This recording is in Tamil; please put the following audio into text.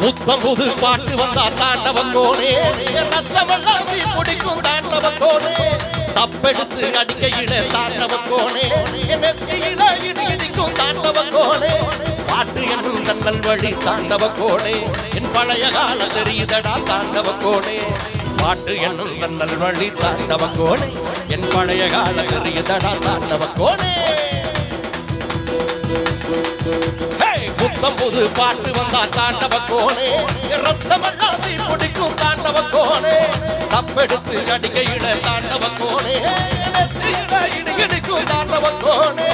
புத்தம் புது பாட்டு வந்தா தாண்டவ கோணே ரத்தமெல்லாம் தீ பிடிக்கும் தாண்டவ கோணே தப்பெடுத்து அடிக்கையில தாண்டவ கோணே நெத்தியில இடி இடிக்கும் தாண்டவ கோணே பாட்டு என்னும் தன்னல் வழி தாண்டவ கோணே என் பழைய கால தெரியுதடா தாண்டவ கோணே பாட்டு என்னும் தன்னல் வழி தாண்டவ கோணே என் பழைய கால தெரியுதடா தாண்டவ கோணே புத்தம் புது பாட்டு வந்தா தாண்டவ கோணே ரத்தமெல்லாம் தீ பிடிக்கும் தாண்டவ கோணே தப்பெடுத்து அடிக்கையில தாண்டவ கோணே நெத்தியில இடி இடிக்கும் தாண்டவ கோணே